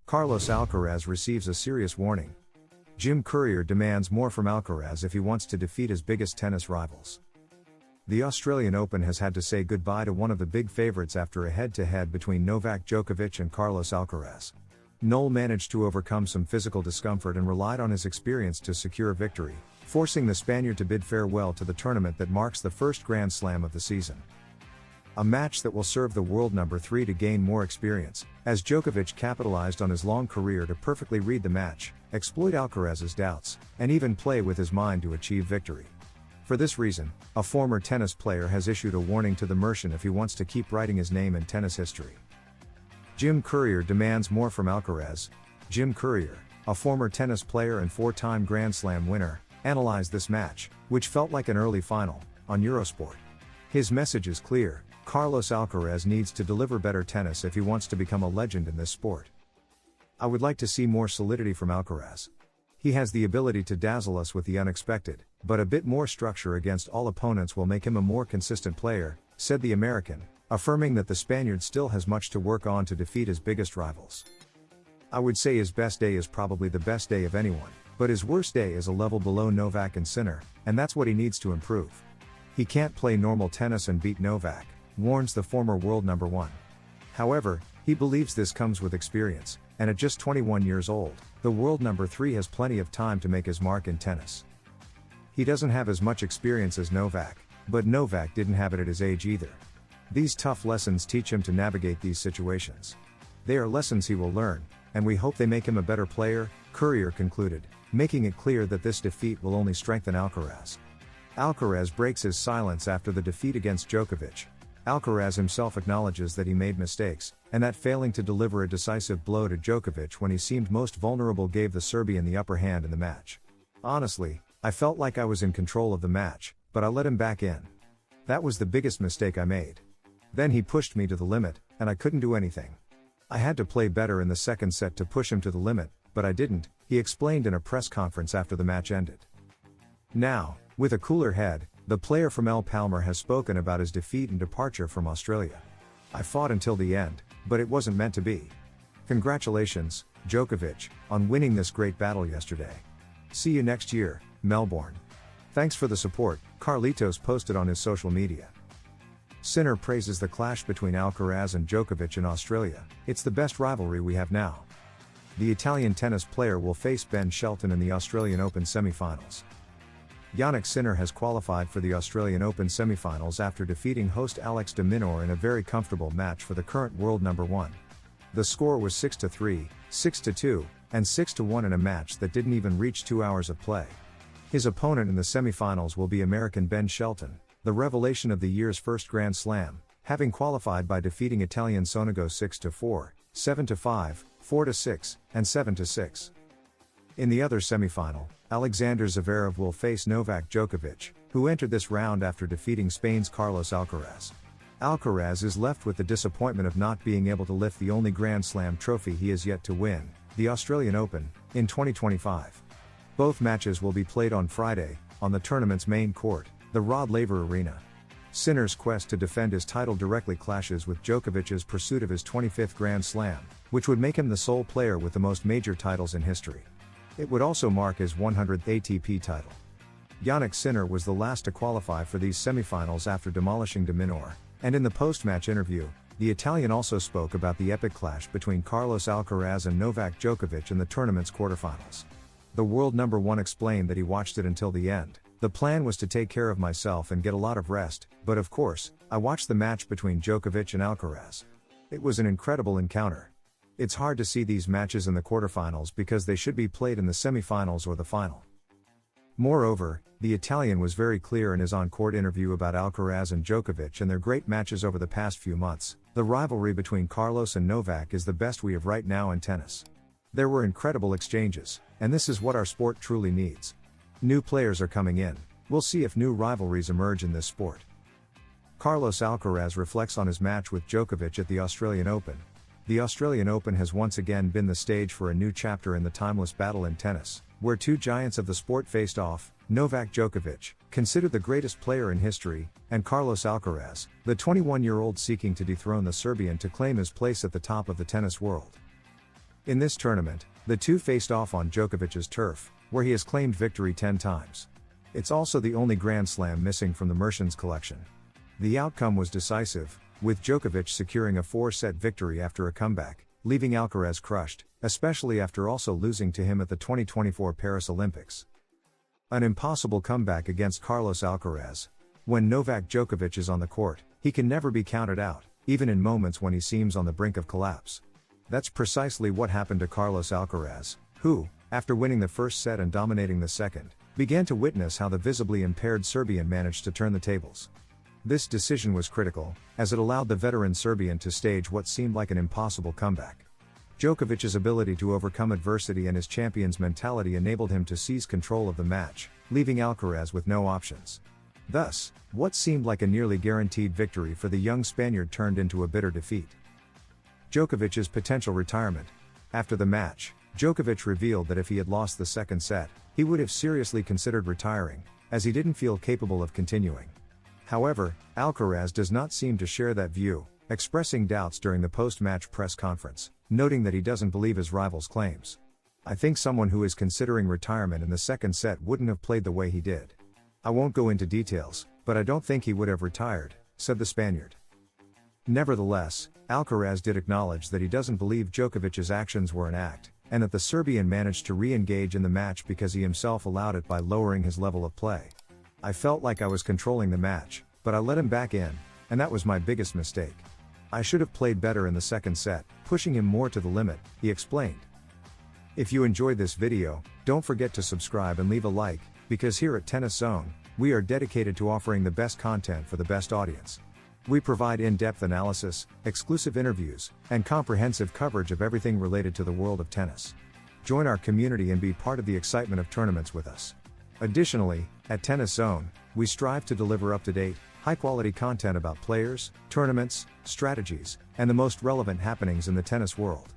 Carlos Alcaraz receives a serious warning. Jim Courier demands more from Alcaraz if he wants to defeat his biggest tennis rivals. The Australian Open has had to say goodbye to one of the big favourites after a head-to-head between Novak Djokovic and Carlos Alcaraz. Noel managed to overcome some physical discomfort and relied on his experience to secure a victory, forcing the Spaniard to bid farewell to the tournament that marks the first Grand Slam of the season. A match that will serve the world number 3 to gain more experience, as Djokovic capitalized on his long career to perfectly read the match, exploit Alcaraz's doubts, and even play with his mind to achieve victory. For this reason, a former tennis player has issued a warning to the Mercian if he wants to keep writing his name in tennis history. Jim Courier demands more from Alcaraz. Jim Courier, a former tennis player and 4-time Grand Slam winner, analyzed this match, which felt like an early final, on Eurosport. His message is clear: Carlos Alcaraz needs to deliver better tennis if he wants to become a legend in this sport. I would like to see more solidity from Alcaraz. He has the ability to dazzle us with the unexpected, but a bit more structure against all opponents will make him a more consistent player, said the American, affirming that the Spaniard still has much to work on to defeat his biggest rivals. I would say his best day is probably the best day of anyone, but his worst day is a level below Novak and Sinner, and that's what he needs to improve. He can't play normal tennis and beat Novak, warns the former world number 1. However, he believes this comes with experience, and at just 21 years old, the world number 3 has plenty of time to make his mark in tennis. He doesn't have as much experience as Novak, but Novak didn't have it at his age either. These tough lessons teach him to navigate these situations. They are lessons he will learn, and we hope they make him a better player, Courier concluded, making it clear that this defeat will only strengthen Alcaraz. Alcaraz breaks his silence after the defeat against Djokovic. Alcaraz himself acknowledges that he made mistakes, and that failing to deliver a decisive blow to Djokovic when he seemed most vulnerable gave the Serbian the upper hand in the match. Honestly, I felt like I was in control of the match, but I let him back in. That was the biggest mistake I made. Then he pushed me to the limit, and I couldn't do anything. I had to play better in the second set to push him to the limit, but I didn't, he explained in a press conference after the match ended. Now, with a cooler head, the player from El Palmar has spoken about his defeat and departure from Australia. I fought until the end, but it wasn't meant to be. Congratulations, Djokovic, on winning this great battle yesterday. See you next year, Melbourne. Thanks for the support, Carlitos posted on his social media. Sinner praises the clash between Alcaraz and Djokovic in Australia. It's the best rivalry we have now. The Italian tennis player will face Ben Shelton in the Australian Open semifinals. Jannik Sinner has qualified for the Australian Open semifinals after defeating host Alex de Minaur in a very comfortable match for the current world number 1. The score was 6-3, 6-2, and 6-1 in a match that didn't even reach 2 hours of play. His opponent in the semifinals will be American Ben Shelton, the revelation of the year's first Grand Slam, having qualified by defeating Italian Sonego 6-4, 7-5, 4-6, and 7-6. In the other semifinal, Alexander Zverev will face Novak Djokovic, who entered this round after defeating Spain's Carlos Alcaraz. Alcaraz is left with the disappointment of not being able to lift the only Grand Slam trophy he has yet to win, the Australian Open, in 2025. Both matches will be played on Friday, on the tournament's main court, the Rod Laver Arena. Sinner's quest to defend his title directly clashes with Djokovic's pursuit of his 25th Grand Slam, which would make him the sole player with the most major titles in history. It would also mark his 100th ATP title. Jannik Sinner was the last to qualify for these semifinals after demolishing de Minaur, and in the post-match interview, the Italian also spoke about the epic clash between Carlos Alcaraz and Novak Djokovic in the tournament's quarterfinals. The world number 1 explained that he watched it until the end. The plan was to take care of myself and get a lot of rest, but of course, I watched the match between Djokovic and Alcaraz. It was an incredible encounter. It's hard to see these matches in the quarterfinals because they should be played in the semifinals or the final. Moreover, the Italian was very clear in his on-court interview about Alcaraz and Djokovic and their great matches over the past few months. The rivalry between Carlos and Novak is the best we have right now in tennis. There were incredible exchanges, and this is what our sport truly needs. New players are coming in. We'll see if new rivalries emerge in this sport. Carlos Alcaraz reflects on his match with Djokovic at the Australian Open. The Australian Open has once again been the stage for a new chapter in the timeless battle in tennis, where two giants of the sport faced off: Novak Djokovic, considered the greatest player in history, and Carlos Alcaraz, the 21-year-old seeking to dethrone the Serbian to claim his place at the top of the tennis world. In this tournament, the two faced off on Djokovic's turf, where he has claimed victory 10 times. It's also the only Grand Slam missing from the Merchants collection. The outcome was decisive, with Djokovic securing a 4-set victory after a comeback, leaving Alcaraz crushed, especially after also losing to him at the 2024 Paris Olympics. An impossible comeback against Carlos Alcaraz. When Novak Djokovic is on the court, he can never be counted out, even in moments when he seems on the brink of collapse. That's precisely what happened to Carlos Alcaraz, who, after winning the first set and dominating the second, began to witness how the visibly impaired Serbian managed to turn the tables. This decision was critical, as it allowed the veteran Serbian to stage what seemed like an impossible comeback. Djokovic's ability to overcome adversity and his champion's mentality enabled him to seize control of the match, leaving Alcaraz with no options. Thus, what seemed like a nearly guaranteed victory for the young Spaniard turned into a bitter defeat. Djokovic's potential retirement. After the match, Djokovic revealed that if he had lost the second set, he would have seriously considered retiring, as he didn't feel capable of continuing. However, Alcaraz does not seem to share that view, expressing doubts during the post-match press conference, noting that he doesn't believe his rival's claims. "I think someone who is considering retirement in the second set wouldn't have played the way he did. I won't go into details, but I don't think he would have retired," said the Spaniard. Nevertheless, Alcaraz did acknowledge that he doesn't believe Djokovic's actions were an act, and that the Serbian managed to re-engage in the match because he himself allowed it by lowering his level of play. "I felt like I was controlling the match, but I let him back in, and that was my biggest mistake. I should have played better in the second set, pushing him more to the limit," he explained. If you enjoyed this video, don't forget to subscribe and leave a like, because here at Tennis Zone, we are dedicated to offering the best content for the best audience. We provide in-depth analysis, exclusive interviews, and comprehensive coverage of everything related to the world of tennis. Join our community and be part of the excitement of tournaments with us. Additionally, at Tennis Zone, we strive to deliver up-to-date, high-quality content about players, tournaments, strategies, and the most relevant happenings in the tennis world.